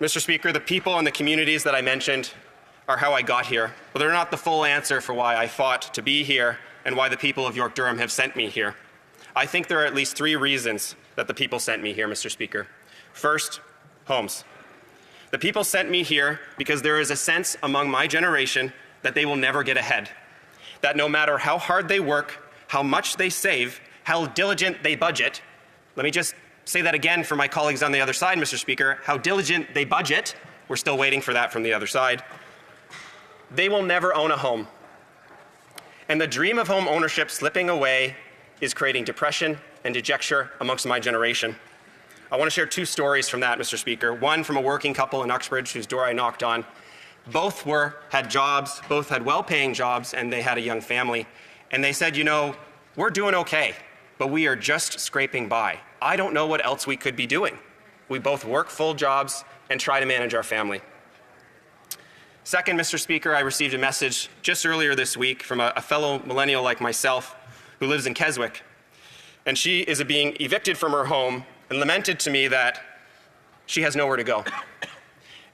Mr. Speaker, the people and the communities that I mentioned are how I got here, but they're not the full answer for why I fought to be here and why the people of York Durham have sent me here. I think there are at least 3 reasons that the people sent me here, Mr. Speaker. First, homes. The people sent me here because there is a sense among my generation that they will never get ahead, that no matter how hard they work, how much they save, how diligent they budget, let me just say that again for my colleagues on the other side, Mr. Speaker, how diligent they budget, we're still waiting for that from the other side, they will never own a home. And the dream of home ownership slipping away is creating depression and dejection amongst my generation. I want to share 2 stories from that, Mr. Speaker. One from a working couple in Uxbridge whose door I knocked on. Both had jobs, both had well-paying jobs, and they had a young family. And they said, you know, we're doing okay, but we are just scraping by. I don't know what else we could be doing. We both work full jobs and try to manage our family. Second, Mr. Speaker, I received a message just earlier this week from a fellow millennial like myself who lives in Keswick. And she is being evicted from her home and lamented to me that she has nowhere to go.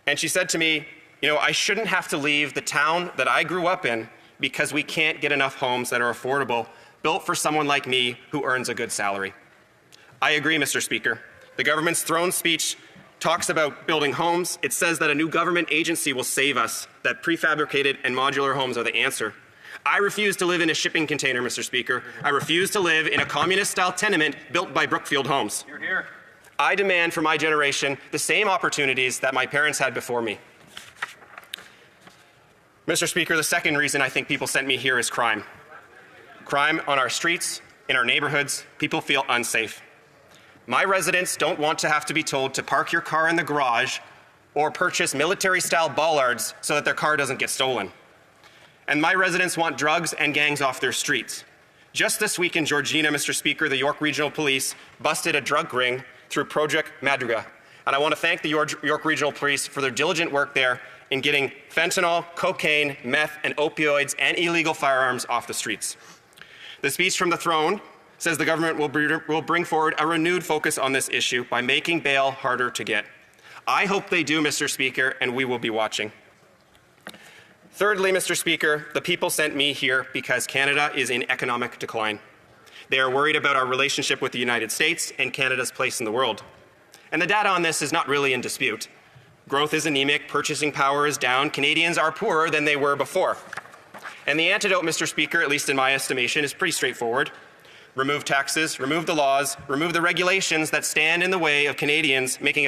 And she said to me, you know, I shouldn't have to leave the town that I grew up in because we can't get enough homes that are affordable, built for someone like me who earns a good salary. I agree, Mr. Speaker. The government's throne speech talks about building homes. It says that a new government agency will save us, that prefabricated and modular homes are the answer. I refuse to live in a shipping container, Mr. Speaker. I refuse to live in a communist-style tenement built by Brookfield Homes. Hear, hear. I demand for my generation the same opportunities that my parents had before me. Mr. Speaker, the second reason I think people sent me here is crime. Crime on our streets, in our neighborhoods. People feel unsafe. My residents don't want to have to be told to park your car in the garage or purchase military-style bollards so that their car doesn't get stolen. And my residents want drugs and gangs off their streets. Just this week in Georgina, Mr. Speaker, the York Regional Police busted a drug ring through Project Madriga. And I want to thank the York Regional Police for their diligent work there in getting fentanyl, cocaine, meth, and opioids and illegal firearms off the streets. The speech from the throne says the government will bring forward a renewed focus on this issue by making bail harder to get. I hope they do, Mr. Speaker, and we will be watching. Thirdly, Mr. Speaker, the people sent me here because Canada is in economic decline. They are worried about our relationship with the United States and Canada's place in the world. And the data on this is not really in dispute. Growth is anemic, purchasing power is down, Canadians are poorer than they were before. And the antidote, Mr. Speaker, at least in my estimation, is pretty straightforward. Remove taxes, remove the laws, remove the regulations that stand in the way of Canadians making a better